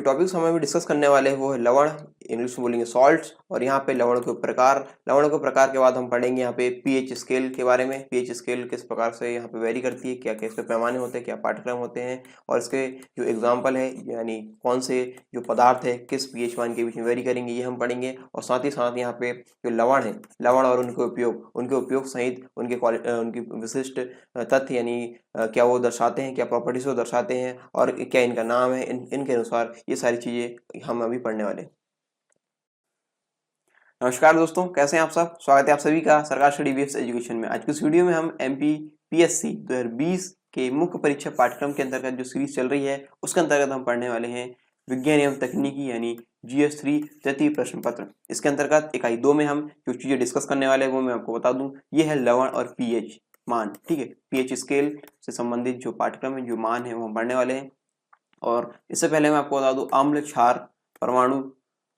Topics हम अभी discuss करने वाले हैं वो है लवण, इंग्लिश में बोलेंगे सॉल्ट्स। और यहाँ पे लवण के प्रकार के बाद हम पढ़ेंगे यहाँ पे पीएच स्केल के बारे में। पीएच स्केल किस प्रकार से यहाँ पे वेरी करती है, क्या क्या इसके पैमाने होते हैं, क्या पाठ्यक्रम होते हैं, और इसके जो एग्जाम्पल है यानी कौन से जो पदार्थ है किस पीएच मान के बीच में वेरी करेंगे, ये हम पढ़ेंगे। और साथ ही साथ यहाँ पे जो लवण है, लवण और उनके उपयोग सहित उनकी विशिष्ट तथ्य यानी क्या वो दर्शाते हैं, क्या प्रॉपर्टीज वो दर्शाते हैं, और क्या इनका नाम है, इनके अनुसार ये सारी चीजें हम अभी पढ़ने वाले हैं। नमस्कार दोस्तों, कैसे हैं आप सब। स्वागत है आप सभी का सरकार स्टडी बेस्ड एजुकेशन में। आज की इस वीडियो में हम एमपीपीएससी 2020 के मुख्य परीक्षा पाठ्यक्रम के अंतर्गत जो सीरीज चल रही है उसके अंतर्गत हम पढ़ने वाले हैं विज्ञान एवं तकनीकी यानी GS3 तृतीय प्रश्न पत्र। इसके अंतर्गत इकाई 2 में हम जो चीजें डिस्कस करने वाले हैं वो मैं आपको बता दूं। ये है लवण और पीएच मान, ठीक है। पीएच स्केल से संबंधित जो पाठ्यक्रम है, जो मान है, वो हम पढ़ने वाले हैं। और इससे पहले मैं आपको बता दूं अम्ल, क्षार, परमाणु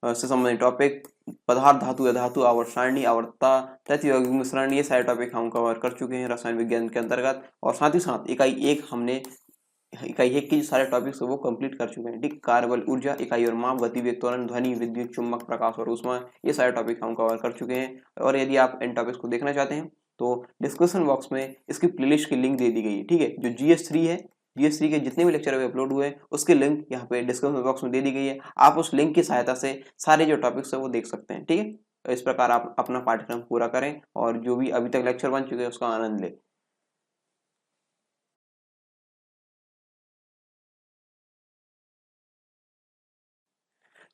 से संबंधित टॉपिक, पदार्थ, धातु या धातु, आवर्त सारणी, आवर्तता, तत्व यौगिक मिश्रण, ये सारे टॉपिक हम कवर कर चुके हैं रसायन विज्ञान के अंतर्गत। और साथ ही साथ इकाई 1 की सारे टॉपिक्स वो कंप्लीट कर चुके हैं, ठीक। कार्य बल, ऊर्जा, इकाई और माप, गति, वेग, त्वरण, ध्वनि, विद्युत, चुंबक, प्रकाश और ऊष्मा, ये सारे टॉपिक हम कवर कर चुके हैं। और यदि आप इन टॉपिक्स को देखना चाहते हैं तो डिस्क्रिप्शन बॉक्स में इसकी प्लेलिस्ट की लिंक दे दी गई है, ठीक है। जो GS3 है, GS3 के जितने भी लेक्चर अभी अपलोड हुए हैं उसकी लिंक यहाँ पे डिस्क्रिप्शन बॉक्स में दे दी गई है। आप उस लिंक की सहायता से सारे जो टॉपिक्स है वो देख सकते हैं, ठीक है। तो इस प्रकार आप अपना पाठ्यक्रम पूरा करें और जो भी अभी तक लेक्चर बन चुके हैं उसका आनंद लें।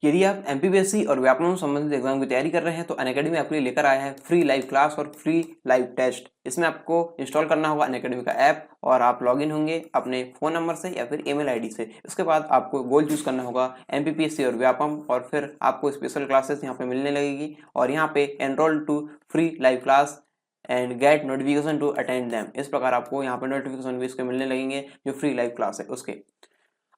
यदि आप एमपीपीएससी और व्यापमं संबंधित एग्जाम की तैयारी कर रहे हैं तो अनअकैडमी आपके लिए लेकर आया है फ्री लाइव क्लास और फ्री लाइव टेस्ट। इसमें आपको इंस्टॉल करना होगा अनअकैडमी का ऐप और आप लॉगिन होंगे अपने फोन नंबर से या फिर ईमेल आईडी से। इसके बाद आपको गोल चूज करना होगा एमपीपीएससी और व्यापम, और फिर आपको स्पेशल क्लासेस यहाँ पे मिलने लगेगी। और यहाँ पे enrol to free live class and get notification to attend them, इस प्रकार आपको यहाँ पे नोटिफिकेशन भी इसके मिलने लगेंगे जो फ्री लाइव क्लास है उसके।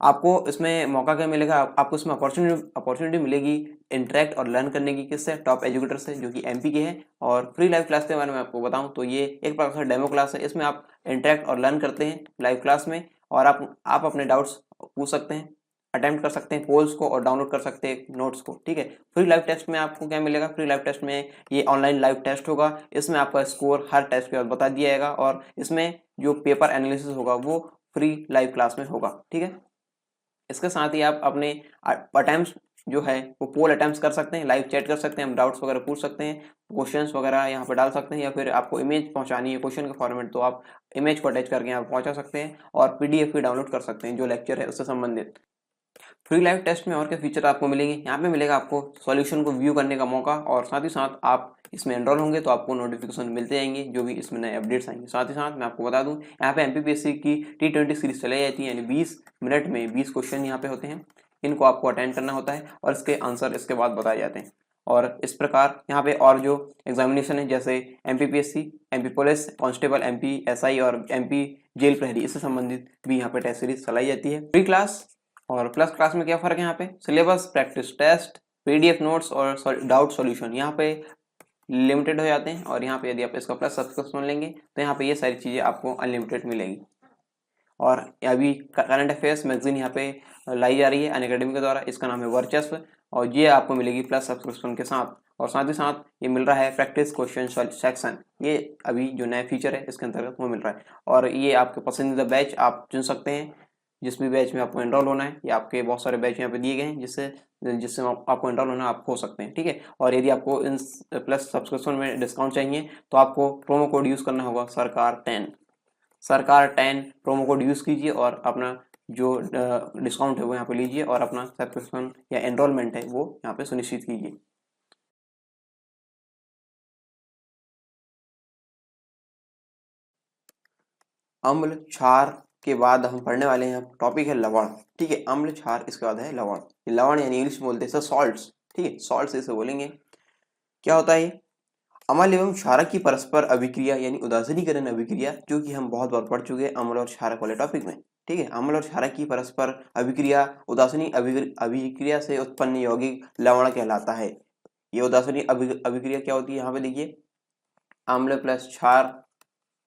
आपको इसमें मौका क्या मिलेगा, आपको इसमें अपॉर्चुनिटी मिलेगी इंटरेक्ट और लर्न करने की, किससे, टॉप एजुकेटर से जो कि एमपी के हैं। और फ्री लाइव क्लास के बारे में आपको बताऊं तो ये एक प्रकार से डेमो क्लास है। इसमें आप इंटरेक्ट और लर्न करते हैं लाइव क्लास में, और आप अपने डाउट्स पूछ सकते हैं, अटेम्प्ट कर सकते हैं पोल्स को और डाउनलोड कर सकते हैं नोट्स को, ठीक है। फ्री लाइव टेस्ट में आपको क्या मिलेगा, फ्री लाइव टेस्ट में ये ऑनलाइन लाइव टेस्ट होगा। इसमें आपका स्कोर हर टेस्ट के बाद बता दिया जाएगा और इसमें जो पेपर एनालिसिस होगा वो फ्री लाइव क्लास में होगा, ठीक है। इसके साथ ही आप अपने अटेम्प्ट्स जो है वो पोल अटेम्प्ट्स कर सकते हैं, लाइव चैट कर सकते हैं, हम डाउट्स वगैरह पूछ सकते हैं, क्वेश्चंस वगैरह यहाँ पे डाल सकते हैं, या फिर आपको इमेज पहुंचानी है क्वेश्चन के फॉर्मेट तो आप इमेज को अटैच करके यहाँ पे पहुंचा सकते हैं, और PDF भी डाउनलोड कर सकते हैं जो लेक्चर है उससे संबंधित। फ्री लाइव टेस्ट में और क्या फीचर आपको मिलेंगे, यहाँ पे मिलेगा आपको सॉल्यूशन को व्यू करने का मौका, और साथ ही साथ आप इसमें एनरोल होंगे तो आपको नोटिफिकेशन मिलते जाएंगे जो भी इसमें नए अपडेट्स आएंगे। साथ ही साथ मैं आपको बता दूं यहाँ पे एमपीपीएससी की T20 सीरीज चलाई जाती है, यानी 20 मिनट में 20 क्वेश्चन यहाँ पे होते हैं। इनको आपको अटेंड करना होता है और इसके आंसर इसके बाद बताए जाते हैं। और इस प्रकार यहाँ पे और जो एग्जामिनेशन है जैसे MPPSC, MP police, constable, MP SI और MP जेल प्रहरी, इससे संबंधित भी यहाँ पे टेस्ट सीरीज चलाई जाती है। फ्री क्लास और प्लस क्लास में क्या फर्क है, यहाँ पे syllabus, practice test, PDF notes और डाउट सॉल्यूशन यहाँ पे लिमिटेड हो जाते हैं, और यहाँ पे यदि आप इसका प्लस सब्सक्रिप्शन लेंगे तो यहाँ पे ये सारी चीज़ें आपको अनलिमिटेड मिलेगी। और अभी करंट अफेयर्स मैगजीन यहाँ पे लाई जा रही है अनअकैडमी के द्वारा, इसका नाम है वर्चस्व, और ये आपको मिलेगी प्लस सब्सक्रिप्शन के साथ। और साथ ही साथ ये मिल रहा है प्रैक्टिस क्वेश्चन सेक्शन, ये अभी जो नया फीचर है इसके अंतर्गत वो मिल रहा है। और ये आपके पसंदीदा बैच आप चुन सकते हैं, जिस भी बैच में आपको एनरोल होना है, या आपके बहुत सारे बैच यहाँ पे दिए गए हैं जिससे आपको एनरोल होना आप हो सकते हैं, ठीक है। और यदि आपको इन प्लस सब्सक्रिप्शन में डिस्काउंट चाहिए तो आपको प्रोमो कोड यूज़ करना होगा सरकार 10 प्रोमो कोड यूज़ कीजिए और अपना जो डिस्काउंट है वो यहाँ पे लीजिए और अपना सब्सक्रिप्शन या एनरोलमेंट है वो यहाँ पे सुनिश्चित कीजिए। अम्ल क्षार के बाद हम पढ़ने वाले हैं, टॉपिक है लवण, ठीक है। अम्ल क्षार, इसके बाद है लवण। लवण यानी इंग्लिश में बोलते हैं सॉल्ट्स, ठीक है, सॉल्ट्स इसे बोलेंगे। क्या होता है अम्ल एवं क्षारक की परस्पर अभिक्रिया यानी उदासीनीकरण अभिक्रिया, जो कि हम बहुत बार पढ़ चुके हैं अम्ल और क्षारक वाले टॉपिक में, ठीक है। अम्ल और क्षारक की परस्पर अभिक्रिया उदासीनी अभिक्रिया से उत्पन्न यौगिक लवण कहलाता है। ये उदासीनी अभिक्रिया क्या होती है, यहाँ पे देखिए अम्ल प्लस क्षार,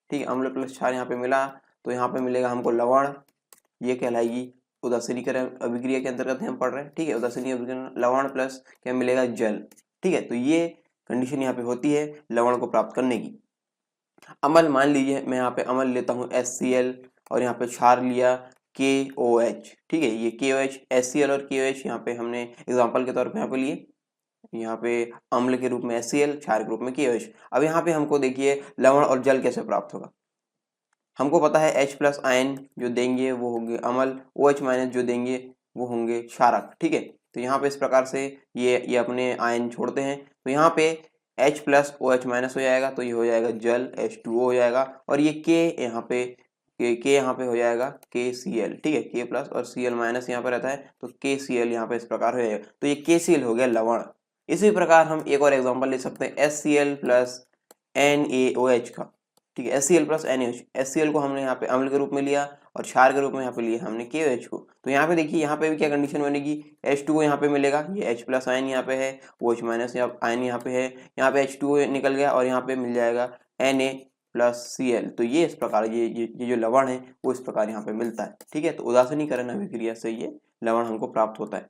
ठीक है, अम्ल प्लस क्षार यहाँ पे मिला तो यहाँ पे मिलेगा हमको लवण, ये कहलाएगी उदासीनीकरण अभिक्रिया के अंतर्गत हम पढ़ रहे हैं, ठीक है। उदासीनी अभिक्रिया लवण प्लस क्या मिलेगा, जल, ठीक है। तो ये कंडीशन यहाँ पे होती है लवण को प्राप्त करने की। अम्ल, मान लीजिए मैं यहाँ पे अम्ल लेता हूँ HCl और यहाँ पे क्षार लिया KOH, ठीक है। ये KOH, HCl और KOH यहाँ पे हमने एग्जाम्पल के तौर पे यहाँ पे लिए, यहाँ पे अम्ल के रूप में HCl, क्षार के रूप में KOH। अब यहाँ पे हमको देखिए लवण और जल कैसे प्राप्त होगा। हमको पता है H प्लस आयन जो देंगे वो होंगे अम्ल, OH माइनस जो देंगे वो होंगे क्षारक, ठीक है। तो यहाँ पे इस प्रकार से ये अपने आयन छोड़ते हैं, तो यहाँ पे H प्लस OH माइनस हो जाएगा, तो ये हो जाएगा जल, H2O हो जाएगा। और ये K यहाँ पे हो जाएगा KCl, ठीक है। K प्लस और Cl माइनस यहाँ पे रहता है, तो KCl यहाँ पे इस प्रकार हो जाएगा, तो ये KCl हो गया लवण। इसी प्रकार हम एक और एग्जांपल ले सकते हैं HCl प्लस NaOH का, ठीक है। HCl प्लस NaOH, HCl को हमने यहाँ पे अम्ल के रूप में लिया और क्षार के रूप में यहाँ पे लिया हमने KOH को। तो यहाँ पे देखिए यहाँ पे भी क्या कंडीशन बनेगी, H2O यहाँ पे मिलेगा, ये H प्लस आयन यहाँ पे है, OH माइनस आयन यहाँ पे है, यहाँ पे H2O निकल गया और यहाँ पे मिल जाएगा Na प्लस Cl। तो ये इस प्रकार ये जो लवण है वो इस प्रकार यहाँ पे मिलता है, ठीक है। तो उदासीनीकरण अभिक्रिया से ये लवण हमको प्राप्त होता है।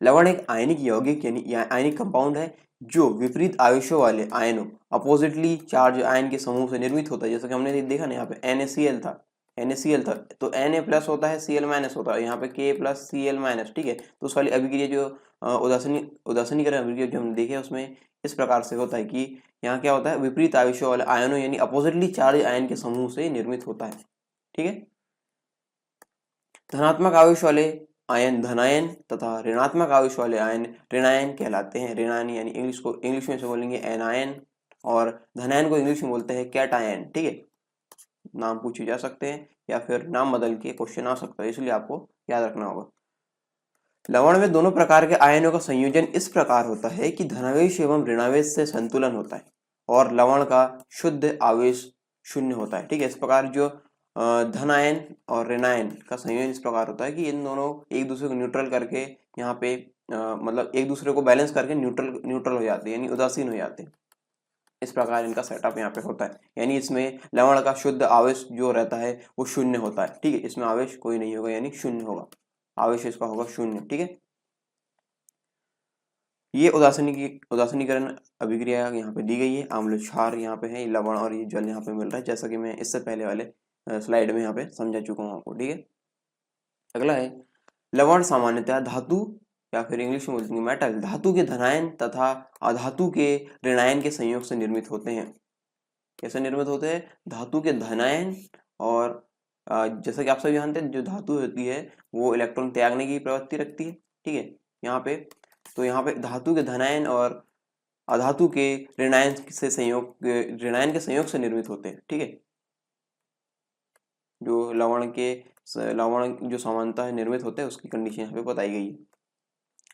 लवण एक आयनिक यौगिक यानी आयनिक कंपाउंड है जो विपरीत आवेशों वाले आयनों, अपोजिटली चार्ज आयन के समूह से निर्मित होता है। जैसे कि हमने देखा ना, यहाँ पे NaCl था, तो Na प्लस होता है, Cl माइनस होता है, यहाँ पे K प्लस Cl माइनस, ठीक है। तो उस वाली अभिक्रिया जो उदासीनीकरण अभिक्रिया जो हमने देखे उसमें इस प्रकार से होता है कि यहाँ क्या होता है, विपरीत आवेशों वाले आयनों यानी अपोजिटली चार्ज आयन के समूह से निर्मित होता है, ठीक है। धनात्मक आवेश वाले आयन धनायन तथा ऋणात्मक आवेश वाले आयन ऋणायन कहलाते हैं। ऋणायन यानी इंग्लिश में से बोलेंगे एनायन, और धनायन को इंग्लिश में बोलते हैं कैटायन, ठीक है। नाम पूछे जा सकते हैं या फिर नाम बदल के क्वेश्चन आ सकता है, इसलिए आपको याद रखना होगा। लवण में दोनों प्रकार के आयनों का संयोजन इस प्रकार होता है कि धनावेश एवं ऋणावेश से संतुलन होता है और लवण का शुद्ध आवेश शून्य होता है, ठीक है। इस प्रकार जो धन आयन और ऋणायन का संयोजन इस प्रकार होता है कि इन दोनों एक दूसरे को न्यूट्रल करके यहाँ पे मतलब एक दूसरे को बैलेंस करके न्यूट्रल हो जाते हैं, यानी उदासीन हो जाते हैं। इस प्रकार इनका सेटअप यहाँ पे होता है, यानी इसमें लवण का शुद्ध आवेश जो रहता है वो शून्य होता है, ठीक है। इसमें आवेश कोई नहीं होगा, यानी शून्य होगा, आवेश इसका होगा शून्य, ठीक है। ये उदासीनीकरण अभिक्रिया यहाँ पे दी गई है। अम्ल क्षार यहाँ पे है, लवण और ये जल यहाँ पे मिल रहा है, जैसा कि मैं इससे पहले वाले स्लाइड में यहाँ पे समझा चुका हूँ आपको, ठीक है। अगला है लवण सामान्यतः धातु या फिर इंग्लिश में बोलते हैं मेटल, धातु के धनायन तथा अधातु के ऋणायन के संयोग से निर्मित होते हैं। कैसे निर्मित होते हैं, धातु के धनायन और जैसा कि आप सभी जानते हैं जो धातु होती है वो इलेक्ट्रॉन त्यागने की प्रवृत्ति रखती है, ठीक है। यहाँ पे तो यहाँ पे धातु के धनायन और अधातु के ऋणायन के संयोग से निर्मित होते हैं, ठीक है। जो लवण जो सामान्यतः निर्मित होते हैं उसकी कंडीशन यहाँ पे बताई गई है।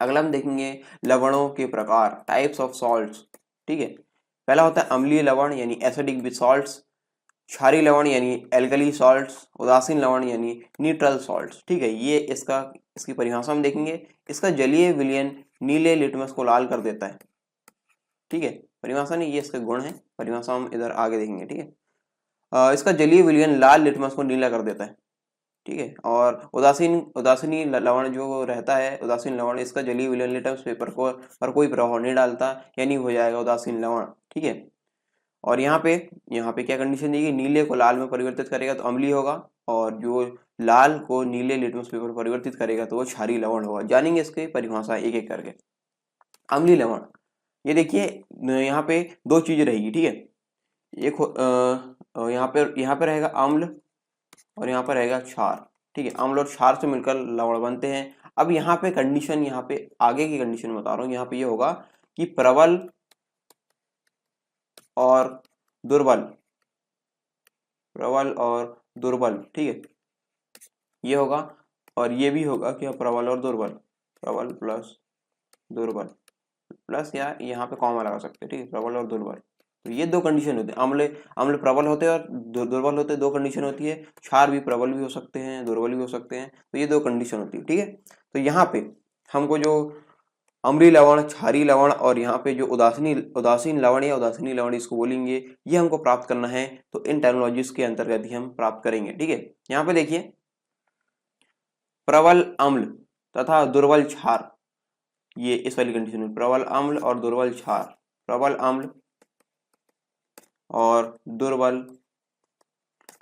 अगला हम देखेंगे लवणों के प्रकार, टाइप्स ऑफ सॉल्ट्स, ठीक है। पहला होता है अम्लीय लवण यानी एसिडिक विद सॉल्ट्स, क्षारीय लवण यानी एल्कली सॉल्ट्स, उदासीन लवण यानी न्यूट्रल सॉल्ट्स, ठीक है। ये इसकी परिभाषा हम देखेंगे। इसका जलीय विलयन नीले लिटमस को लाल कर देता है, ठीक है। परिभाषा नहीं, ये इसके गुण है, परिभाषा हम इधर आगे देखेंगे, ठीक है। इसका जलीय विलयन लाल लिटमस को नीला कर देता है, ठीक है। और उदासीनी लवण जो रहता है, उदासीन लवण, इसका जलीय विलयन लिटमस पेपर पर कोई प्रभाव नहीं डालता, यानी हो जाएगा उदासीन लवण, ठीक है। और यहाँ पे क्या कंडीशन दी गई, नीले को लाल में परिवर्तित करेगा तो अम्लीय होगा, और जो लाल को नीले लिटमस पेपर परिवर्तित करेगा तो वो क्षारीय लवण होगा। जानेंगे इसके परिभाषा एक एक करके। अम्लीय लवण, ये देखिए यहाँ पे दो चीज रहेगी, ठीक है। एक यहाँ पे रहेगा अम्ल और यहाँ पर रहेगा क्षार, ठीक है। अम्ल और क्षार से मिलकर लवण बनते हैं। अब यहाँ पे कंडीशन, यहाँ पे आगे की कंडीशन बता रहा हूँ, यहाँ पे ये होगा कि प्रबल और दुर्बल, ठीक है, ये होगा। और ये भी होगा कि प्रबल और दुर्बल, प्रबल प्लस दुर्बल प्लस, या यहाँ पे कॉमा लगा सकते हैं, ठीक है, प्रबल और दुर्बल। तो ये दो कंडीशन होते हैं, अम्ल प्रबल होते हैं और दुर्बल होते हैं, दो कंडीशन होती है। क्षार भी प्रबल भी हो सकते हैं, दुर्बल भी हो सकते हैं, तो ये दो कंडीशन होती है, ठीक है। तो यहाँ पे हमको जो अम्लीय लवण, क्षारीय लवण और यहाँ पे जो उदासीन लवण या उदासीनी लवण इसको बोलेंगे, ये हमको प्राप्त करना है, तो इन टर्मिनोलॉजीज के अंतर्गत ही हम प्राप्त करेंगे, ठीक है। यहाँ पे देखिए प्रबल अम्ल तथा दुर्बल क्षार, ये इस वाली कंडीशन में प्रबल अम्ल और दुर्बल क्षार, प्रबल अम्ल और दुर्बल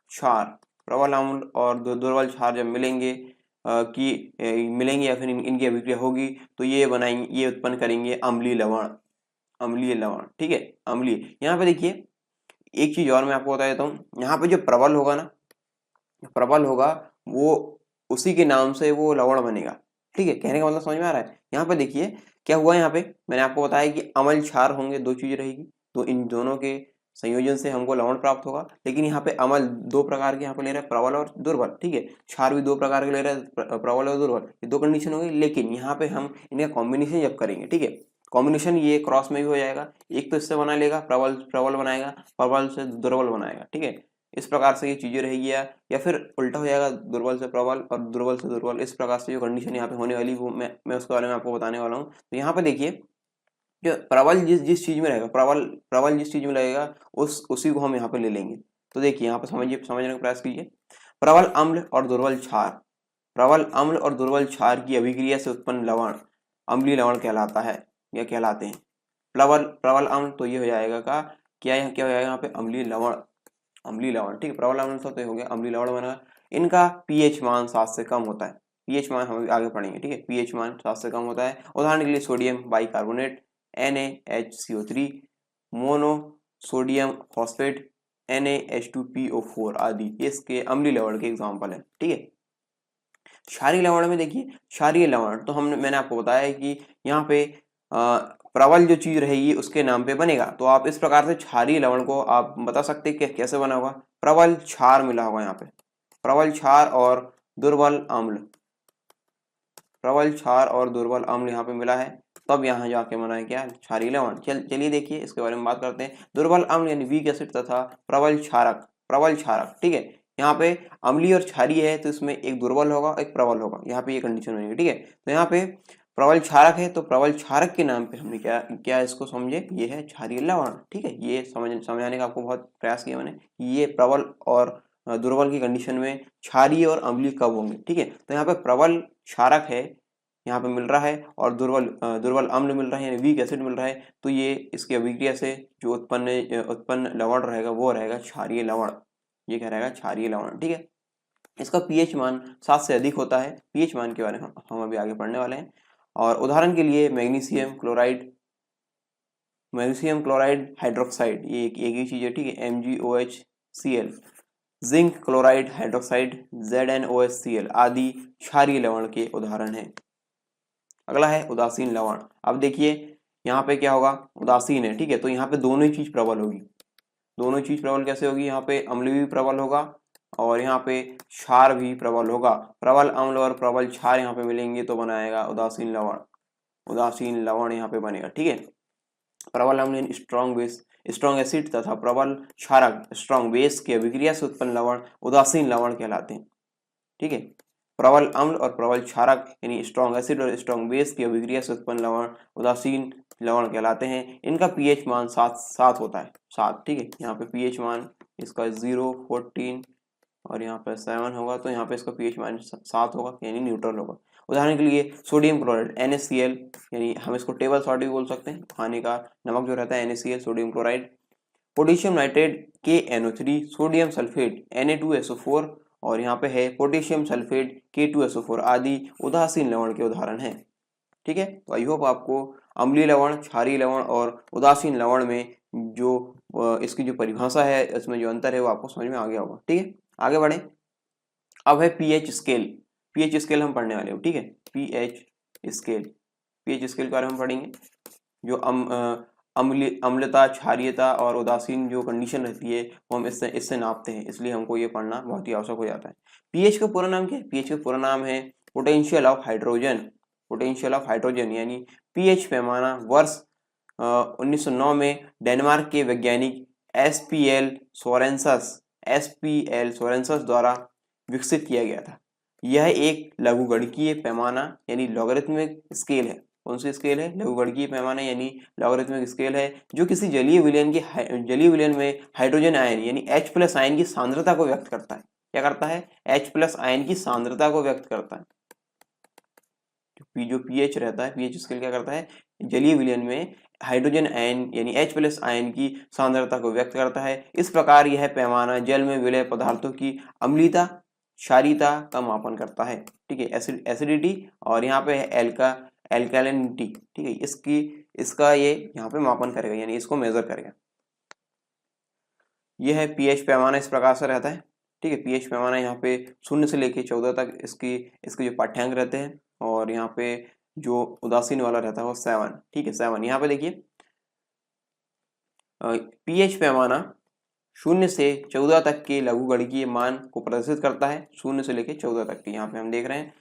क्षार, प्रबल अम्ल और दुर्बल क्षार जब मिलेंगे मिलेंगे या फिर इनकी अभिक्रिया होगी तो ये बनाएंगे, ये उत्पन्न करेंगे अम्लीय लवण, अम्लीय लवण। ठीक है, अम्लीय। यहाँ पे देखिए एक चीज और मैं आपको बता देता हूँ, यहाँ पे जो प्रबल होगा ना, प्रबल होगा वो उसी के नाम से वो लवण बनेगा। ठीक है, कहने का मतलब समझ में आ रहा है। यहाँ पे देखिए क्या हुआ, यहाँ पे मैंने आपको बताया कि अम्ल क्षार होंगे, दो चीज रहेगी, तो इन दोनों के संयोजन से हमको लवण प्राप्त होगा। लेकिन यहाँ पे अम्ल दो प्रकार के यहाँ पे ले रहे हैं, प्रबल और दुर्बल। ठीक है, क्षार भी दो प्रकार के ले रहे हैं, प्रबल और दुर्बल, ये दो कंडीशन होगी। लेकिन यहाँ पे हम इनका कॉम्बिनेशन जब करेंगे, ठीक है, कॉम्बिनेशन ये क्रॉस में भी हो जाएगा, एक तो इससे बना लेगा प्रबल, प्रबल बनाएगा, प्रबल से दुर्बल बनाएगा। ठीक है, इस प्रकार से ये चीजें रहेगी, या फिर उल्टा हो जाएगा, दुर्बल से प्रबल और दुर्बल से दुर्बल। इस प्रकार से जो कंडीशन यहाँ पे होने वाली वो मैं उसके बारे में आपको बताने वाला हूँ। तो यहाँ पे देखिए जो प्रबल जिस जिस चीज में रहेगा, प्रबल प्रबल जिस चीज में लगेगा उसी को हम यहाँ पे ले लेंगे। तो देखिए यहाँ पे समझने का प्रयास कीजिए। प्रबल अम्ल और दुर्बल क्षार, प्रबल अम्ल और दुर्बल क्षार की अभिक्रिया से उत्पन्न लवण अम्लीय लवण कहलाता है या कहलाते हैं। प्रबल प्रबल अम्ल तो ये हो जाएगा का क्या हो जाएगा यहाँ पे अम्लीय लवण, अम्लीय लवण। ठीक है, प्रबल अम्ल तो हो गया, अम्लीय लवण बना। इनका पीएच मान 7 से कम होता है, पीएच मान हम आगे पढ़ेंगे। ठीक है, पीएच मान 7 से कम होता है। उदाहरण के लिए sodium bicarbonate NaHCO3, mono sodium phosphate NaH2PO4 आदि इसके अम्लीय लवण के एग्जाम्पल है। ठीक है, क्षारीय लवण में देखिए, क्षारीय लवण तो मैंने आपको बताया है कि यहाँ पे प्रबल जो चीज रहेगी उसके नाम पे बनेगा। तो आप इस प्रकार से क्षारीय लवण को आप बता सकते हैं कि कैसे बना होगा। प्रबल क्षार मिला होगा यहाँ पे, प्रबल क्षार और दुर्बल अम्ल, प्रबल क्षार और दुर्बल अम्ल यहाँ पे मिला है, तब यहाँ जाके बना है क्या, क्षारीय लवण। चलिए देखिए इसके बारे में बात करते हैं। दुर्बल अम्ल यानी वीक एसिड तथा प्रबल क्षारक, प्रबल क्षारक। ठीक है, यहाँ पे अम्लीय और क्षारीय है तो इसमें एक दुर्बल होगा एक प्रबल होगा, यहाँ पे ये कंडीशन बनेगी। ठीक है, तो यहाँ पे प्रबल क्षारक है तो प्रबल क्षारक के नाम पे हमने क्या क्या इसको समझे, ये है क्षारीय लवण। ठीक है, ये समझाने का आपको बहुत प्रयास किया मैंने, ये प्रबल और दुर्बल की कंडीशन में क्षारीय और अम्लीय कब होंगे। ठीक है, तो यहाँ पे प्रबल क्षारक है यहाँ पे मिल रहा है और दुर्बल अम्ल मिल रहा है यानी वीक एसिड मिल रहा है, तो ये इसकी अभिक्रिया से जो उत्पन्न लवण रहेगा वो रहेगा क्षारीय लवण, ये क्या रहेगा, क्षारीय लवण। ठीक है, इसका पीएच मान 7 से अधिक होता है। पीएच मान के बारे में हम अभी आगे पढ़ने वाले हैं। और उदाहरण के लिए magnesium chloride, magnesium chloride hydroxide, ये एक ही चीज है। ठीक है, MgOHCl, zinc chloride hydroxide ZnOHCl आदि क्षारीय लवण के उदाहरण हैं। अगला है उदासीन लवण। अब देखिए यहाँ पे क्या होगा, उदासीन है। ठीक है, तो यहाँ पे दोनों ही चीज प्रबल होगी, दोनों चीज प्रबल कैसे होगी, यहाँ पे अम्ल भी प्रबल होगा और यहाँ पे क्षार भी प्रबल होगा। प्रबल अम्ल और प्रबल क्षार यहाँ पे मिलेंगे तो बनाएगा उदासीन लवण, उदासीन लवण यहाँ पे बनेगा। ठीक है, प्रबल अम्ल स्ट्रॉन्ग बेस, स्ट्रॉन्ग एसिड तथा प्रबल क्षारक स्ट्रॉन्ग बेस की अभिक्रिया से उत्पन्न लवण उदासीन लवण कहलाते हैं। ठीक है, प्रबल अम्ल और प्रबल क्षारक यानी स्ट्रॉन्ग एसिड और स्ट्रॉन्ग बेस की अभिक्रिया से उत्पन्न लवण उदासीन लवण कहलाते हैं। इनका पीएच मान 7 होता है, 7। ठीक है, यहाँ पे पीएच मान इसका 0, 14 और यहाँ पे 7 होगा, तो यहाँ पे इसका पीएच मान 7 होगा यानी न्यूट्रल होगा। उदाहरण के लिए सोडियम क्लोराइड NaCl, यानी हम इसको टेबल सॉल्ट भी बोल सकते हैं, खाने का नमक जो रहता है NaCl, sodium chloride. Potassium nitrate KNO3, sodium sulphate Na2SO4 और यहाँ पे है पोटेशियम सल्फेट K2SO4 आदि उदासीन लवण के उदाहरण हैं। ठीक है, तो आई होप आपको अम्लीय लवण, क्षारीय लवण और उदासीन लवण में जो इसकी जो परिभाषा है, इसमें जो अंतर है वो आपको समझ में आ गया होगा। ठीक है, आगे बढ़े। अब है पीएच स्केल, पीएच स्केल हम पढ़ने वाले हो। ठीक है, पीएच स्केल, पीएच स्केल के बारे में पढ़ेंगे। जो अम्लता, क्षारीयता और उदासीन जो कंडीशन रहती है वो हम इससे नापते हैं, इसलिए हमको ये पढ़ना बहुत ही आवश्यक हो जाता है। पीएच का पूरा नाम क्या है, पीएच का पूरा नाम है potential of hydrogen, potential of hydrogen यानी पीएच पैमाना वर्ष 1909 में डेनमार्क के वैज्ञानिक एसपीएल सोरेंसस द्वारा विकसित किया गया था। यह एक लघुगणकीय पैमाना यानी लॉगरिथमिक स्केल है। कौन सी स्केल है, लघुगणकीय पैमाना यानी लॉगरिथमिक स्केल है, जो किसी जलीय विलयन में हाइड्रोजन आयन यानी H+ आयन की सांद्रता को व्यक्त करता है। क्या करता है, H+ आयन की सांद्रता को व्यक्त करता है। जो पीएच रहता है, पीएच स्केल क्या करता है, जलीय विलयन में हाइड्रोजन आयन यानी H+ आयन की सांद्रता को व्यक्त करता है। इस प्रकार यह पैमाना जल में विलय पदार्थों की अम्लीता, क्षारीयता का मापन करता है। ठीक है, एसिडिटी और यहाँ पे है एल्कालिनिटी। ठीक है, इसका ये यहाँ पे मापन करेगा, यानी इसको मेजर करेगा। यह है पीएच पैमाना, इस प्रकार से रहता है। ठीक है, पीएच पैमाना यहाँ पे 0 से लेके 14 तक इसके जो पाठ्यांक रहते हैं, और यहाँ पे जो उदासीन वाला रहता है वो 7। ठीक है, 7। यहाँ पे देखिए पीएच पैमाना 0 से 14 तक के लघुगणकीय मान को प्रदर्शित करता है। 0 से लेके 14 तक के यहाँ पे हम देख रहे हैं।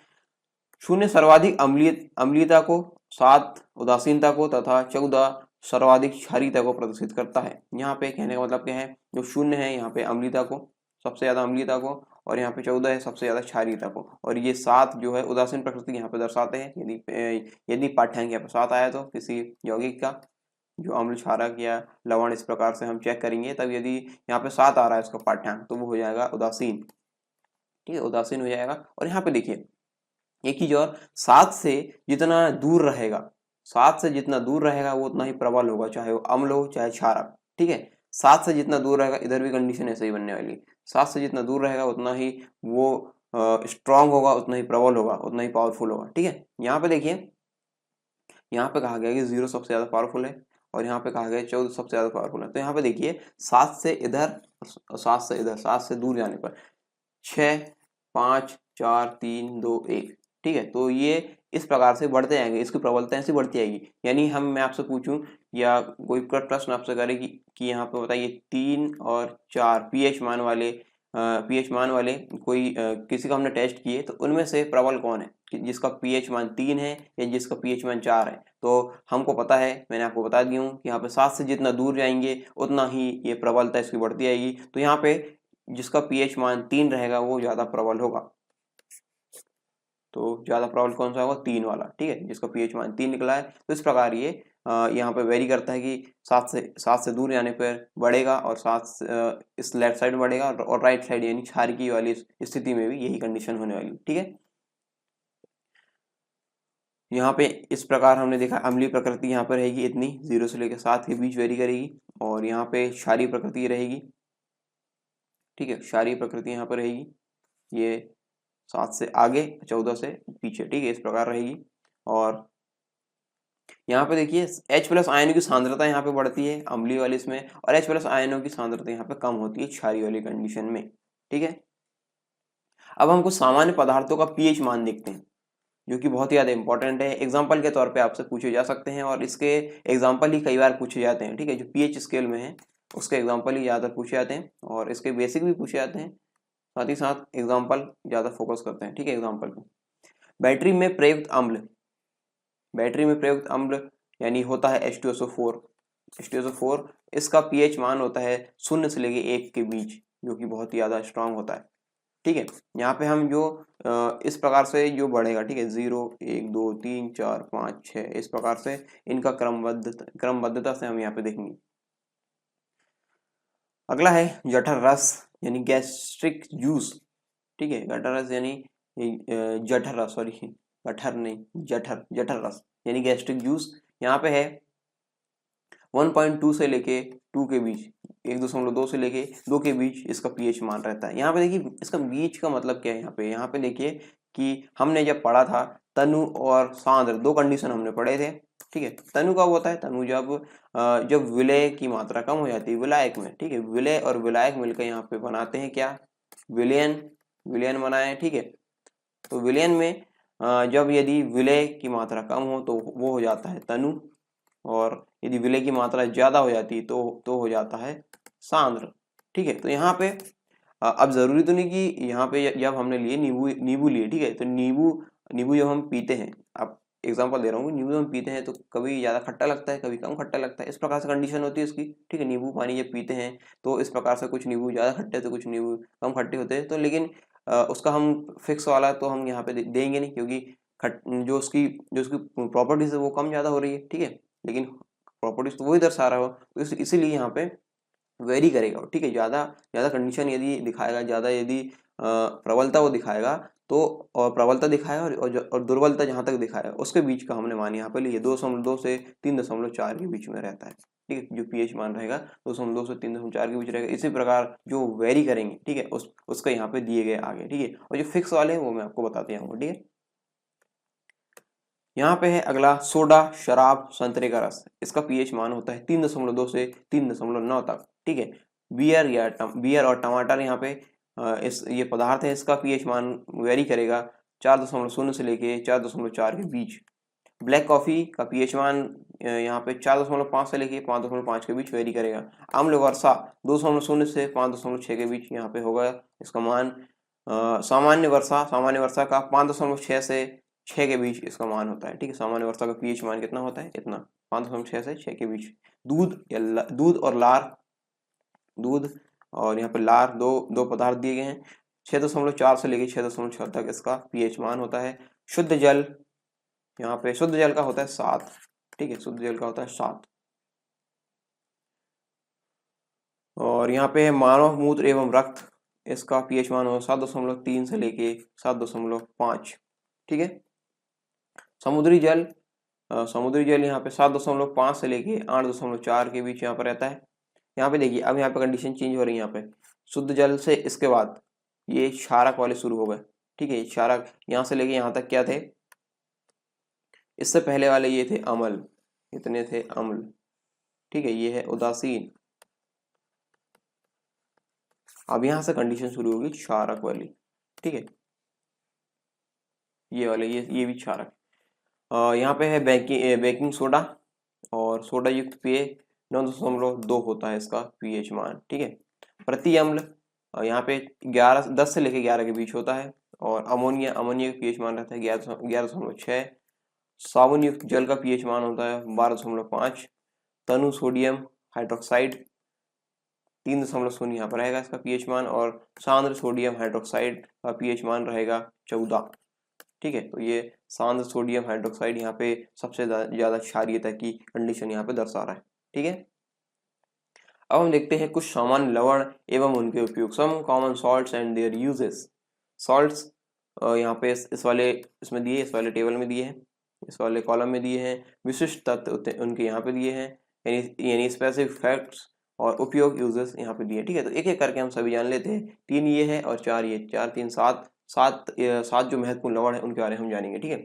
0 सर्वाधिक अम्लीयता को, 7 उदासीनता को तथा 14 सर्वाधिक क्षारीयता को प्रदर्शित करता है। यहाँ पे कहने का मतलब क्या है, जो 0 है यहाँ पे अम्लीयता को, सबसे ज्यादा अम्लीयता को, और यहाँ पे 14 है सबसे ज्यादा क्षारीयता को, और ये 7 जो है उदासीन प्रकृति यहाँ पे दर्शाते हैं। यदि पाठ्यांक यहाँ पे 7 आया तो किसी यौगिक का जो अम्ल, क्षारक या लवण, इस प्रकार से हम चेक करेंगे, तब यदि यहाँ पे 7 आ रहा है इसका पाठ्यांक तो वो हो जाएगा उदासीन। ठीक है, उदासीन हो जाएगा। और यहाँ पे देखिए एक चीज और, 7 से जितना दूर रहेगा, 7 से जितना दूर रहेगा वो उतना ही प्रबल होगा, चाहे वो अम्ल हो चाहे क्षारक। ठीक है, 7 से जितना दूर रहेगा, इधर भी कंडीशन ऐसे ही बनने वाली, 7 से जितना दूर रहेगा उतना ही वो स्ट्रांग होगा, उतना ही प्रबल होगा, उतना ही पावरफुल होगा। ठीक है, यहाँ पे देखिए, यहाँ पे कहा गया कि 0 सबसे ज्यादा पावरफुल है, और यहाँ पे कहा गया 14 सबसे ज्यादा पावरफुल है। तो यहाँ पे देखिए 7 से इधर, 7 से इधर, 7 से दूर जाने पर 6, 5, 4, 3, 2, 1। ठीक है, तो ये इस प्रकार से बढ़ते जाएंगे, इसकी प्रबलता ऐसी बढ़ती जाएगी। यानी मैं आपसे पूछूं या कोई प्रश्न आपसे करे कि यहाँ पे बताइए 3 और 4 पीएच मान वाले कोई किसी का हमने टेस्ट किए, तो उनमें से प्रबल कौन है, जिसका पीएच मान 3 है या जिसका पीएच मान 4 है। तो हमको पता है, मैंने आपको बता दिया हूँ कि यहाँ पे 7 से जितना दूर जाएंगे उतना ही ये प्रबलता इसकी बढ़ती जाएगी। तो यहाँ पे जिसका पीएच मान 3 रहेगा वो ज्यादा प्रबल होगा। तो ज्यादा प्रबल कौन सा होगा, 3 वाला। ठीक है, जिसका पीएच मान 3 निकला है। तो इस प्रकार ये यहाँ पे वेरी करता है कि 7 से दूर जाने पर बढ़ेगा, और 7 इस लेफ्ट साइड में बढ़ेगा, और राइट साइड यानी क्षारीय वाली स्थिति में भी यही कंडीशन होने वाली। ठीक है, यहाँ पे इस प्रकार हमने देखा अम्लीय प्रकृति यहाँ पर रहेगी इतनी, 0 से लेकर 7 के बीच वेरी करेगी, और यहाँ पे क्षारीय प्रकृति रहेगी। ठीक है, क्षारीय प्रकृति यहाँ पर रहेगी, ये 7 से आगे, 14 से पीछे। ठीक है, इस प्रकार रहेगी। और यहाँ पे देखिए H+ आयनों की सांद्रता यहाँ पे बढ़ती है अम्लीय वाली इसमें, और H+ आयनों की सांद्रता यहाँ पे कम होती है क्षारीय वाली कंडीशन में। ठीक है, अब हम कुछ सामान्य पदार्थों का पीएच मान देखते हैं, जो कि बहुत ही ज्यादा इंपॉर्टेंट है। एग्जाम्पल के तौर पे आपसे पूछे जा सकते हैं, और इसके एग्जाम्पल ही कई बार पूछे जाते हैं। ठीक है, जो पीएच स्केल में है उसके एग्जाम्पल ही ज्यादा पूछे जाते हैं, और इसके बेसिक भी पूछे जाते हैं, साथ ही साथ एग्जाम्पल ज्यादा फोकस करते हैं। ठीक है, एग्जाम्पल पे बैटरी में प्रयुक्त अम्ल यानी होता है H2SO4। H2SO4 इसका पीएच मान होता है 0 से लेके 1 के बीच, जो कि बहुत ही ज्यादा स्ट्रांग होता है। ठीक है, यहाँ पे हम जो इस प्रकार से जो बढ़ेगा, ठीक है, 0, 1, 2, 3, 4, 5, 6, इस प्रकार से इनका क्रमबद्धता से हम यहाँ पे देखेंगे। अगला है जठर रस यानी गैस्ट्रिक जूस। ठीक है, जठर रस यानी जठर रस, सॉरी गठर नहीं, जठर रस यानी गैस्ट्रिक जूस। यहाँ पे है 1.2 से लेके 2 के बीच, 1.2 से लेके 2 के बीच इसका पीएच मान रहता है। यहाँ पे देखिए इसका बीच का मतलब क्या है, यहाँ पे देखिए कि हमने जब पढ़ा था तनु और सांद्र, 2 कंडीशन हमने पढ़े थे। ठीक है, तनु कब होता है, तनु जब विलय की मात्रा कम हो जाती है विलायक में। ठीक है, विलय और विलायक मिलकर यहाँ पे बनाते हैं क्या, विलयन बनाए। ठीक है, तो विलयन में जब यदि विलय की मात्रा कम हो तो वो हो जाता है तनु, और यदि विलय की मात्रा ज्यादा हो जाती है तो हो जाता है सांद्र। ठीक है, तो यहाँ पे अब जरूरी तो नहीं कि यहाँ पे जब हमने लिए नींबू लिए, ठीक है, तो नींबू जब हम पीते हैं, अब एग्जांपल दे रहा हूँ, नींबू हम पीते हैं तो कभी ज्यादा खट्टा लगता है, कभी कम खट्टा लगता है, इस प्रकार से कंडीशन होती है इसकी। ठीक है, नींबू पानी जब पीते हैं तो इस प्रकार से कुछ नींबू ज्यादा खट्टे तो कुछ नींबू कम खट्टे होते हैं। तो लेकिन उसका हम फिक्स वाला तो हम यहाँ पे देंगे नहीं, क्योंकि जो उसकी प्रॉपर्टीज है वो कम ज्यादा हो रही है। ठीक है, लेकिन प्रॉपर्टीज तो वही दर्शा रहा हो, तो इसीलिए यहाँ पे वेरी करेगा। ठीक है, ज्यादा कंडीशन यदि दिखाएगा, ज्यादा यदि प्रबलता वो दिखाएगा तो और प्रबलता दिखाया और दुर्बलता जहाँ तक दिखाया उसके बीच का हमने मान यहाँ पे लिए 2.2 से 3.4 के बीच में रहता है। ठीक है, जो pH मान रहेगा 2.2 से 3.4 के बीच रहेगा। इसी प्रकार जो वेरी करेंगे, ठीक है, उसका यहाँ पे दिए गए आगे। ठीक है, और जो फिक्स वाले हैं वो मैं आपको बताते जाऊंगा। ठीक है, यहाँ पे है अगला सोडा शराब संतरे का रस। इसका pH मान होता है 3.2 से 3.9 तक। ठीक है, बियर और टमाटर यहाँ पे इस ये पदार्थ है, इसका pH मान वेरी करेगा 4.0 से लेके 4.4 के बीच। ब्लैक कॉफी का pH मान यहाँ पे 4.5 से लेके 5.5 के बीच वेरी करेगा। अम्ल वर्षा 2.0 से 5.6 के बीच यहाँ पे होगा इसका मान। सामान्य वर्षा का 5.6 से 6 के बीच इसका मान होता है। ठीक है, सामान्य वर्षा का pH मान कितना होता है, इतना 5.6 से 6 के बीच। दूध और यहाँ पे लार दो पदार्थ दिए गए हैं। 6.4 से लेके 6.6 तक इसका pH मान होता है। शुद्ध जल, यहाँ पे शुद्ध जल का होता है 7। ठीक है, शुद्ध जल का होता है 7। और यहाँ पे है मानव मूत्र एवं रक्त, इसका pH मान होगा 7.3 से लेके 7.5। ठीक है, समुद्री जल यहाँ पे 7.5 से लेके 8.4 के बीच यहाँ पर रहता है। यहाँ पे देखिए, अब यहाँ पे कंडीशन चेंज हो रही है। यहाँ पे शुद्ध जल से इसके बाद ये क्षारक वाले शुरू हो गए। ठीक है, क्षारक यहाँ से लेके यहाँ तक क्या थे, इससे पहले वाले ये थे अम्ल, इतने थे अम्ल। ठीक है, ये है उदासीन। अब यहाँ से कंडीशन शुरू होगी क्षारक वाली। ठीक है, ये वाले ये भी क्षारक। यहाँ पे है बेकिंग सोडा और सोडा युक्त पेय 9.2 होता है इसका pH मान। ठीक है, प्रति अम्ल यहाँ पे 10 से लेके 11 के बीच होता है। और अमोनिया का pH मान रहता है 11.6। साबुन युक्त जल का pH मान होता है 12.5। तनु सोडियम हाइड्रोक्साइड 3.0 यहाँ पर रहेगा इसका pH मान। और सांद्र सोडियम हाइड्रोक्साइड का pH मान रहेगा 14। ठीक है, तो ये सांद्र सोडियम हाइड्रोक्साइड यहाँ पे सबसे ज्यादा क्षारीयता की कंडीशन यहाँ पे दर्शा रहा है। ठीक है, अब हम देखते हैं कुछ सामान्य लवण एवं उनके उपयोग। Some common salts and their uses. Salts यहाँ पे इसमें दिए, इस वाले टेबल में दिए हैं, इस वाले कॉलम में दिए हैं। विशिष्ट तत्व उनके यहाँ पे दिए हैं, यानी स्पेसिफिक फैक्ट्स और उपयोग यूजेस यहाँ पे दिए। ठीक है, तो एक एक करके हम सभी जान लेते हैं। 3 ये है और 4 ये, 4 3 7 7 जो महत्वपूर्ण लवण है उनके बारे में हम जानेंगे। ठीक है,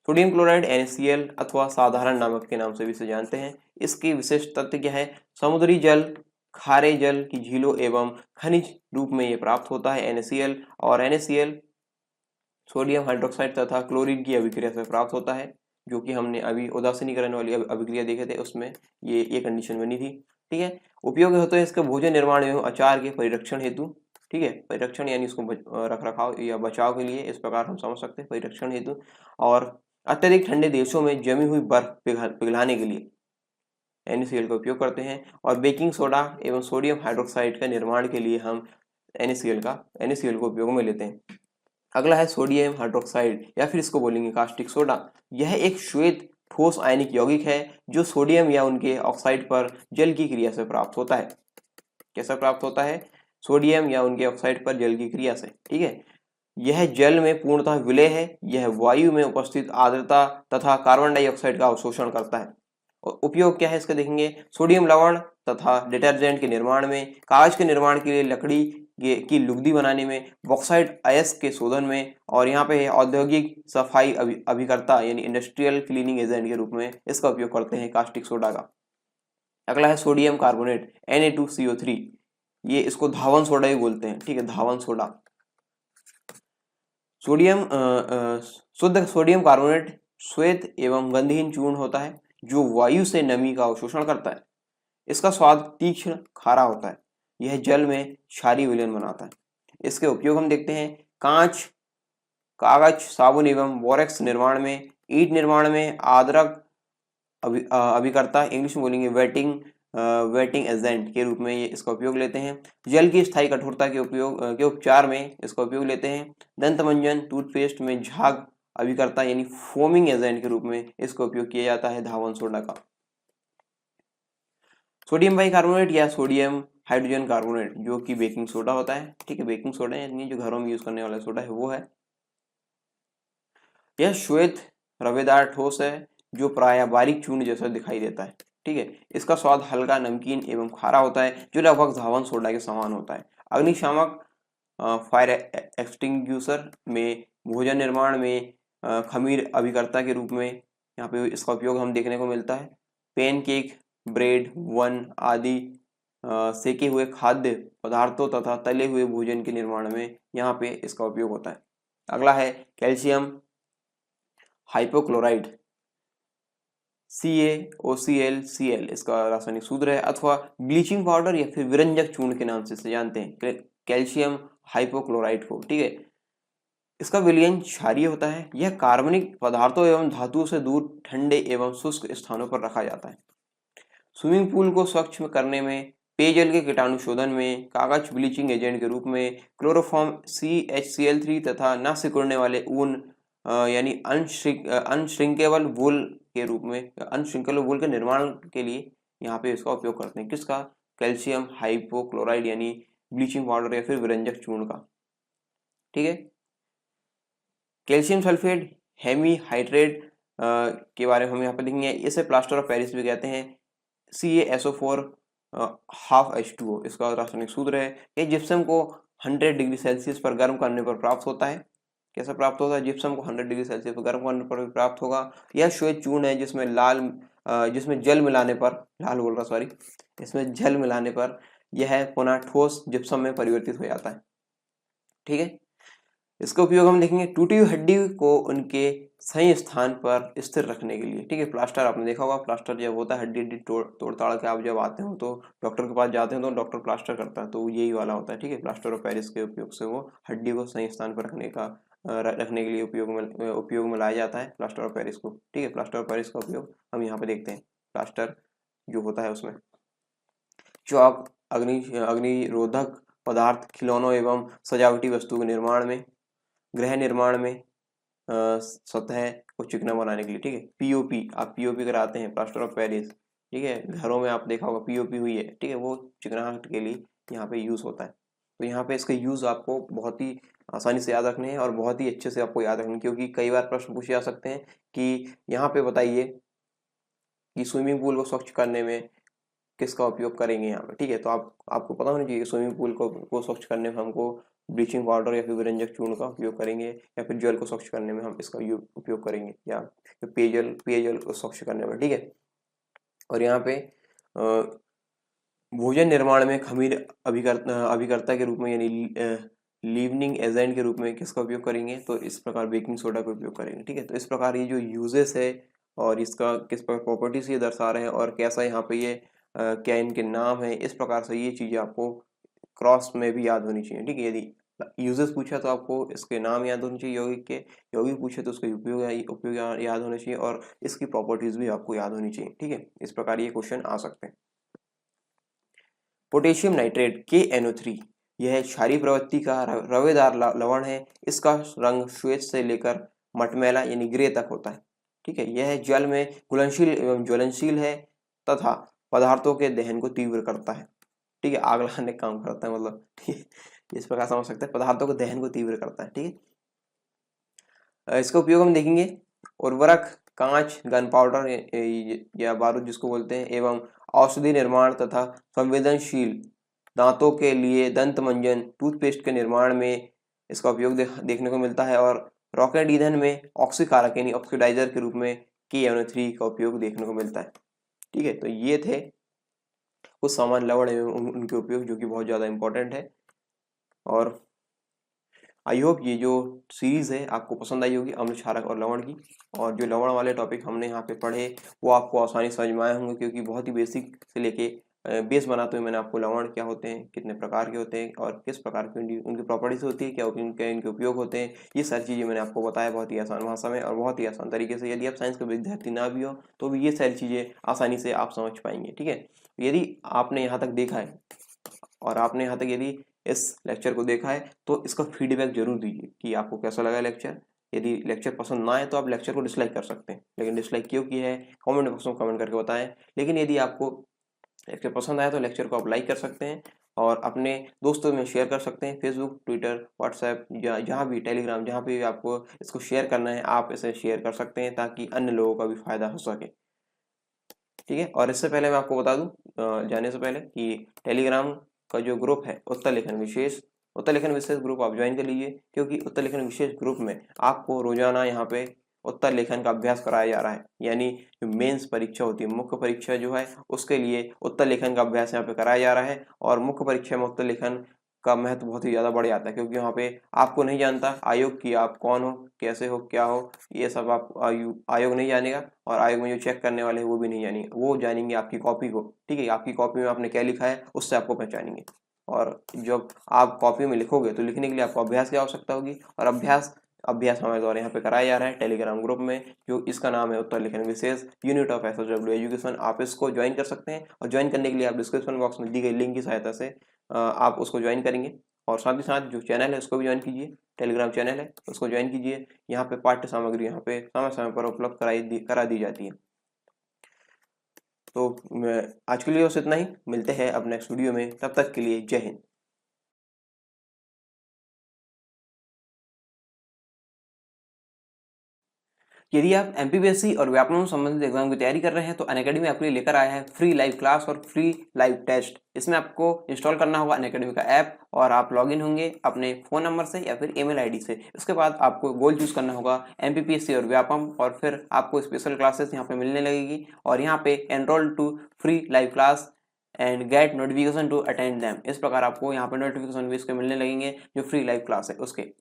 सोडियम क्लोराइड NaCl अथवा साधारण नमक के नाम से भी इसे जानते हैं। इसकी विशेष तथ्य क्या है, समुद्री जल, खारे जल की झीलों एवं खनिज रूप में ये प्राप्त होता है NaCl। और NaCl सोडियम हाइड्रोक्साइड तथा क्लोरीन की अभिक्रिया से प्राप्त होता है, जो कि हमने अभी उदासीनीकरण वाली अभिक्रिया देखे थे, उसमें ये कंडीशन बनी थी। ठीक है, उपयोग होते हैं इसके भोजन निर्माण एवं अचार के परिरक्षण हेतु। ठीक है, परिरक्षण यानी इसको रख रखाव या बचाव के लिए, इस प्रकार हम समझ सकते हैं परिरक्षण हेतु। और अत्यधिक ठंडे देशों में जमी हुई बर्फ पिघलाने के लिए NaCl का उपयोग करते हैं। और बेकिंग सोडा एवं सोडियम हाइड्रोक्साइड का निर्माण के लिए हम NaCl को उपयोग में लेते हैं। अगला है सोडियम हाइड्रोक्साइड या फिर इसको बोलेंगे कास्टिक सोडा। यह एक श्वेत ठोस आयनिक यौगिक है जो सोडियम या उनके ऑक्साइड पर जल की क्रिया से प्राप्त होता है। कैसे प्राप्त होता है, सोडियम या उनके ऑक्साइड पर जल की क्रिया से। ठीक है, यह जल में पूर्णतः विलय है। यह वायु में उपस्थित आर्द्रता तथा कार्बन डाइऑक्साइड का अवशोषण करता है। और उपयोग क्या है इसका देखेंगे, सोडियम लवण तथा डिटर्जेंट के निर्माण में, कागज के निर्माण के लिए, लकड़ी की लुगदी बनाने में, बॉक्साइट अयस्क के शोधन में, और यहाँ पे औद्योगिक सफाई अभिकर्ता यानी इंडस्ट्रियल क्लीनिंग एजेंट के रूप में इसका उपयोग करते हैं कास्टिक सोडा का। अगला है सोडियम कार्बोनेट Na2CO3, ये इसको धावन सोडा भी बोलते हैं। ठीक है, धावन सोडा। शुद्ध सोडियम कार्बोनेट श्वेत एवं गंधहीन चूर्ण होता है जो वायु से नमी का अवशोषण करता है। इसका स्वाद तीक्ष्ण खारा होता है। यह जल में क्षारीय विलयन बनाता है। इसके उपयोग हम देखते हैं, कांच, कागज, साबुन एवं बोरेक्स निर्माण में, ईंट निर्माण में, आद्रक अभिकर्ता, इंग्लिश में बोलेंगे वेटिंग एजेंट के रूप में ये इसका उपयोग लेते हैं। जल की स्थायी कठोरता के उपचार में इसका उपयोग लेते हैं। दंत मंजन, टूथपेस्ट में झाग अभिकर्ता यानी फोमिंग एजेंट के रूप में इसका उपयोग किया जाता है धावन सोडा का। सोडियम बाइकार्बोनेट या सोडियम हाइड्रोजन कार्बोनेट जो कि बेकिंग सोडा होता है। ठीक है, बेकिंग सोडा यानी जो घरों में यूज करने वाला सोडा है वो है। यह श्वेत रवेदार ठोस है जो प्रायः बारीक चूर्ण जैसा दिखाई देता है। ठीक है, इसका स्वाद हल्का नमकीन एवं खारा होता है जो लगभग धावन सोडा के समान होता है। अग्निशामक फायर एक्सटिंग्यूशर में, भोजन निर्माण में, खमीर अभिकर्ता के रूप में यहाँ पे इसका उपयोग हम देखने को मिलता है। पैनकेक, ब्रेड, वन आदि सेके हुए खाद्य पदार्थों तथा तले हुए भोजन के निर्माण में यहाँ पे इसका उपयोग होता है। अगला है कैल्शियम हाइपोक्लोराइड, CaOClCl इसका रासायनिक सूत्र है, अथवा ब्लीचिंग पाउडर या फिर विरंजक चूर्ण के नाम से जानते हैं कैल्शियम हाइपोक्लोराइड को। ठीक है, इसका विलयन क्षारीय होता है। यह कार्बनिक पदार्थों एवं धातुओं से दूर ठंडे एवं शुष्क स्थानों पर रखा जाता है। स्विमिंग पूल को स्वच्छ करने में, पेयजल के कीटाणु शोधन में, कागज ब्लीचिंग एजेंट के रूप में, क्लोरोफॉर्म CHCl3 तथा न सिकुड़ने वाले ऊन यानी अनश्रिंकेबल वूल के रूप में, अनश्रिंकेबल वूल के निर्माण के लिए यहाँ पे इसका उपयोग करते हैं। किसका? कैल्शियम हाइपोक्लोराइड यानी ब्लीचिंग पाउडर या फिर विरंजक चूर्ण का। ठीक है, कैल्शियम सल्फेट हेमीहाइड्रेट के बारे में हम यहाँ पे देखेंगे। इसे प्लास्टर ऑफ पेरिस भी कहते हैं। CaSO4 ½ H2O इसका रासायनिक सूत्र है। ये जिप्सम को 100 डिग्री सेल्सियस पर गर्म करने पर प्राप्त होता है। कैसे प्राप्त होता है? जिप्सम को 100 डिग्री सेल्सियस पर गर्म करने पर प्राप्त होगा। यह श्वेत चूर्ण है जिसमें जल मिलाने पर, इसमें जल मिलाने पर यह पुनः ठोस जिप्सम में परिवर्तित हो जाता है। ठीक है, इसका उपयोग हम देखेंगे टूटी हुई हड्डी को उनके सही स्थान पर स्थिर रखने के लिए। ठीक है, प्लास्टर आपने देखा होगा, प्लास्टर जब होता है हड्डी तोड़ ताड़ के आप जब आते हो तो डॉक्टर के पास जाते हैं तो डॉक्टर प्लास्टर करता है, तो यही वाला होता है। ठीक है, प्लास्टर ऑफ पेरिस के उपयोग से वो हड्डी को सही स्थान पर रखने के लिए उपयोग में लाया जाता है प्लास्टर ऑफ पेरिस को। ठीक है, प्लास्टर ऑफ पेरिस का उपयोग हम यहाँ पे देखते हैं। प्लास्टर जो होता है उसमें चौक, अग्निरोधक पदार्थ, खिलौनों एवं सजावटी वस्तु के निर्माण में, गृह निर्माण में, सतह को चिकना बनाने के लिए। ठीक है, POP आप POP कराते हैं, प्लास्टर ऑफ पेरिस। ठीक है, घरों में आप देखा होगा POP हुई है। ठीक है, वो चिकनाहट के लिए यहाँ पे यूज होता है। तो यहाँ पे इसका यूज आपको बहुत ही आसानी से याद रखने हैं और बहुत ही अच्छे से आपको याद रखने, क्योंकि कई बार प्रश्न पूछे जा सकते हैं कि यहाँ पे बताइए कि स्विमिंग पूल को स्वच्छ करने में किसका उपयोग करेंगे यहाँ पे। ठीक है, तो आपको पता होना चाहिए स्विमिंग पूल को स्वच्छ करने में हमको ब्लीचिंग पाउडर या फिर विरंजक चूर्ण का उपयोग करेंगे, या फिर जल को स्वच्छ करने में हम इसका उपयोग करेंगे, या पेयजल को स्वच्छ करने में। ठीक है, और यहाँ पे भोजन निर्माण में खमीर अभिकर्ता के रूप में यानी लीवनिंग एजेंट के रूप में किसका उपयोग करेंगे? तो इस प्रकार बेकिंग सोडा का उपयोग करेंगे। ठीक है, तो इस प्रकार ये जो यूजेस है और इसका किस प्रकार प्रॉपर्टीज ये दर्शा रहे हैं और कैसा यहाँ पे ये क्या इनके नाम है, इस प्रकार से ये चीजें आपको क्रॉस में भी याद होनी चाहिए। ठीक है, यदि यूजेस पूछा तो आपको इसके नाम याद होने चाहिए यौगिक के, यौगिक पूछे तो उसके उपयोग याद होने चाहिए और इसकी प्रॉपर्टीज भी आपको याद होनी चाहिए। ठीक है, इस प्रकार ये क्वेश्चन आ सकते हैं। पोटेशियम नाइट्रेट KNO3 यह क्षारीय प्रवृत्ति का रवेदार लवण है। इसका रंग श्वेत से लेकर मटमैला यानी ग्रे तक होता है। ठीक है, यह जल में घुलनशील एवं ज्वलनशील है तथा पदार्थों के दहन को तीव्र करता है। ठीक है, आग लगाने का काम करता है, मतलब ठीक है, इस प्रकार समझ सकते हैं, पदार्थों के दहन को तीव्र करता है। ठीक है, इसका उपयोग हम देखेंगे उर्वरक, कांच, गन पाउडर या बारूद जिसको बोलते हैं, एवं औषधि निर्माण तथा संवेदनशील दांतों के लिए दंत मंजन, टूथपेस्ट के निर्माण में इसका उपयोग देखने को मिलता है, और रॉकेट ईंधन में ऑक्सीकारक यानी ऑक्सीडाइजर के रूप में KNO3 का उपयोग देखने को मिलता है। ठीक है, तो ये थे कुछ सामान्य लवण एवं उनके उपयोग जो कि बहुत ज़्यादा इंपॉर्टेंट है, और आई होप ये जो सीरीज है आपको पसंद आई होगी अम्ल क्षारक और लवण की, और जो लवण वाले टॉपिक हमने यहाँ पे पढ़े वो आपको आसानी समझ में आए होंगे, क्योंकि बहुत ही बेसिक से लेके बेस बनाते हुए मैंने आपको लवण क्या होते हैं, कितने प्रकार के होते हैं और किस प्रकार की उनकी प्रॉपर्टीज होती है, क्या इनके उपयोग होते हैं, ये सारी चीज़ें मैंने आपको बताया बहुत ही आसान भाषा में और बहुत ही आसान तरीके से। यदि आप साइंस के विद्यार्थी ना भी हो तो भी ये सारी चीज़ें आसानी से आप समझ पाएंगे। ठीक है, यदि आपने यहाँ तक देखा है और आपने यहाँ तक यदि इस लेक्चर को देखा है तो इसका फीडबैक जरूर दीजिए कि आपको कैसा लगा लेक्चर। यदि लेक्चर पसंद ना आए तो आप लेक्चर को डिसलाइक कर सकते हैं, लेकिन डिसलाइक क्यों किया है कमेंट बॉक्स में कमेंट करके बताएं। लेकिन यदि आपको लेक्चर पसंद आया तो लेक्चर को आप लाइक कर सकते हैं और अपने दोस्तों में शेयर कर सकते हैं। फेसबुक, ट्विटर, व्हाट्सएप या जहाँ भी, टेलीग्राम, जहाँ पे भी आपको इसको शेयर करना है आप इसे शेयर कर सकते हैं ताकि अन्य लोगों का भी फायदा हो सके। ठीक है, और इससे पहले मैं आपको बता दूं जाने से पहले कि टेलीग्राम का जो ग्रुप है उत्तर लेखन विशेष ग्रुप आप ज्वाइन कर लीजिए, क्योंकि उत्तर लेखन विशेष ग्रुप में आपको रोजाना यहाँ पे उत्तर लेखन का अभ्यास कराया जा रहा है। यानी जो मेंस परीक्षा होती है, मुख्य परीक्षा जो है, उसके लिए उत्तर लेखन का अभ्यास यहाँ पे कराया जा रहा है। और मुख्य परीक्षा में उत्तर लेखन का महत्व बहुत ही ज़्यादा बढ़ जाता है, क्योंकि वहाँ पे आपको नहीं जानता आयोग की आप कौन हो, कैसे हो, क्या हो, ये सब आप आयोग नहीं जानेगा। और आयोग में जो चेक करने वाले हैं वो भी नहीं जानेंगे, वो जानेंगे आपकी कॉपी को। ठीक है, आपकी कॉपी में आपने क्या लिखा है उससे आपको पहचानेंगे। और जब आप कॉपी में लिखोगे तो लिखने के लिए आपको अभ्यास की आवश्यकता होगी, और अभ्यास अभ्यास हमारे द्वारा यहाँ पे कराया जा रहा है टेलीग्राम ग्रुप में, जो इसका नाम है उत्तर लेखन विशेष यूनिट ऑफ एसएसडब्ल्यू एजुकेशन। आप इसको ज्वाइन कर सकते हैं, और ज्वाइन करने के लिए आप डिस्क्रिप्शन बॉक्स में दी गई लिंक की सहायता से आप उसको ज्वाइन करेंगे। और साथ ही साथ जो चैनल है उसको भी ज्वाइन कीजिए, टेलीग्राम चैनल है उसको ज्वाइन कीजिए। यहाँ पे पाठ्य सामग्री यहाँ पे समय समय पर उपलब्ध करा दी जाती है। तो आज के लिए बस इतना ही, मिलते हैं अब नेक्स्ट वीडियो में, तब तक के लिए जय हिंद। यदि आप एमपीपीएससी और व्याकरण संबंधित एग्जाम की तैयारी कर रहे हैं तो अनअकैडमी आपके लिए लेकर आया है फ्री लाइव क्लास और फ्री लाइव टेस्ट। इसमें आपको इंस्टॉल करना होगा अनअकैडमी का ऐप, और आप लॉगिन होंगे अपने फ़ोन नंबर से या फिर ईमेल आईडी से। इसके बाद आपको गोल चूज करना होगा एमपीपीएससी और व्यापम, और फिर आपको स्पेशल क्लासेस यहाँ पे मिलने लगेगी। और यहाँ पे enrol to free live class and get notification to attend them, इस प्रकार आपको यहाँ पे नोटिफिकेशन भी इसके मिलने लगेंगे जो फ्री लाइव क्लास है उसके।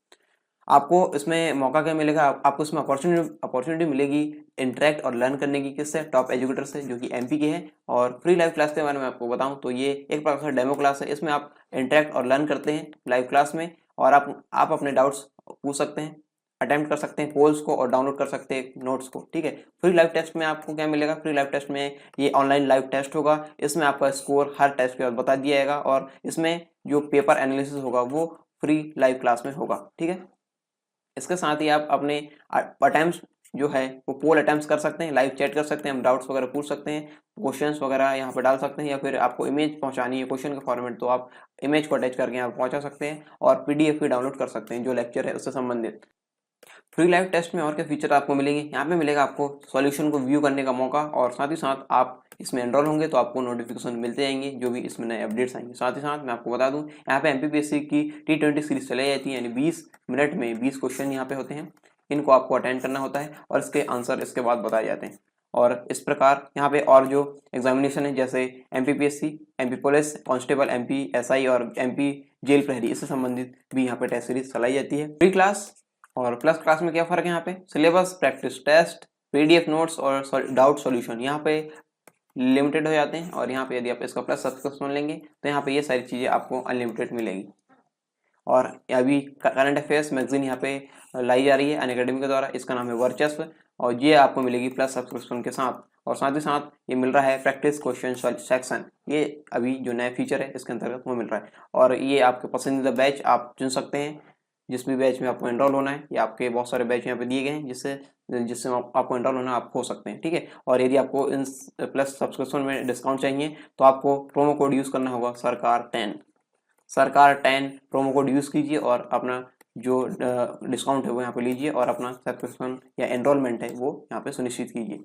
आपको इसमें मौका क्या मिलेगा, आपको इसमें अपॉर्चुनिटी मिलेगी इंटरेक्ट और लर्न करने की, किससे, टॉप एजुकेटर से जो कि एमपी के हैं। और फ्री लाइव क्लास के बारे में आपको बताऊं तो ये एक प्रकार से डेमो क्लास है। इसमें आप इंटरेक्ट और लर्न करते हैं लाइव क्लास में, और आप अपने डाउट्स पूछ सकते हैं, अटेम्प्ट कर सकते हैं पोल्स को, और डाउनलोड कर सकते हैं नोट्स को। ठीक है, फ्री लाइव टेस्ट में आपको क्या मिलेगा, फ्री लाइव टेस्ट में ये ऑनलाइन लाइव टेस्ट होगा। इसमें आपका स्कोर हर टेस्ट के बाद बता दिया जाएगा, और इसमें जो पेपर एनालिसिस होगा वो फ्री लाइव क्लास में होगा। ठीक है, इसके साथ ही आप अपने अटेम्प्ट्स जो है वो पोल अटेम्प्ट्स कर सकते हैं, लाइव चैट कर सकते हैं, हम डाउट्स वगैरह पूछ सकते हैं, क्वेश्चंस वगैरह यहाँ पे डाल सकते हैं, या फिर आपको इमेज पहुंचानी है क्वेश्चन के फॉर्मेट तो आप इमेज को अटैच करके यहाँ पहुंचा सकते हैं, और पीडीएफ भी डाउनलोड कर सकते हैं जो लेक्चर है उससे संबंधित। फ्री लाइव टेस्ट में और क्या फीचर आपको मिलेंगे, यहाँ पे मिलेगा आपको सॉल्यूशन को व्यू करने का मौका, और साथ ही साथ आप इसमें एनरोल होंगे तो आपको नोटिफिकेशन मिलते जाएंगे जो भी इसमें नए अपडेट्स आएंगे। साथ ही साथ मैं आपको बता दूं यहाँ पे एमपीपीएससी की T20 सीरीज चलाई जाती है, यानी 20 मिनट में 20 क्वेश्चन यहाँ पे होते हैं, इनको आपको अटेंड करना होता है और इसके आंसर इसके बाद बताए जाते हैं। और इस प्रकार यहाँ पे और जो एग्जामिनेशन है जैसे MPPSC, MP police constable, MP SI और एमपी जेल प्रहरी, इससे संबंधित भी यहाँ पे टेस्ट सीरीज चलाई जाती है। फ्री क्लास और प्लस क्लास में क्या फर्क है, यहाँ पे syllabus, practice test, PDF notes और डाउट सॉल्यूशन यहाँ पे लिमिटेड हो जाते हैं, और यहाँ पे यदि आप इसका प्लस सब्सक्रिप्शन लेंगे तो यहाँ पे ये सारी चीज़ें आपको अनलिमिटेड मिलेगी। और अभी करंट अफेयर्स मैगजीन यहाँ पे लाई जा रही है अनअकैडमी के द्वारा, इसका नाम है वर्चस्व, और ये आपको मिलेगी प्लस सब्सक्रिप्शन के साथ। और साथ ही साथ ये मिल रहा है प्रैक्टिस क्वेश्चन सेक्शन, ये अभी जो नया फीचर है इसके अंतर्गत वो मिल रहा है। और ये आपके पसंदीदा बैच आप चुन सकते हैं, जिस भी बैच में आपको एनरोल होना है, या आपके बहुत सारे बैच यहाँ पे दिए गए हैं जिससे जिससे आपको एनरोल होना आप हो सकते हैं। ठीक है, और यदि आपको इन प्लस सब्सक्रिप्शन में डिस्काउंट चाहिए तो आपको प्रोमो कोड यूज़ करना होगा सरकार 10 प्रोमो कोड यूज़ कीजिए, और अपना जो डिस्काउंट है वो यहाँ पे लीजिए, और अपना सब्सक्रिप्शन या एनरोलमेंट है वो यहाँ पे सुनिश्चित कीजिए।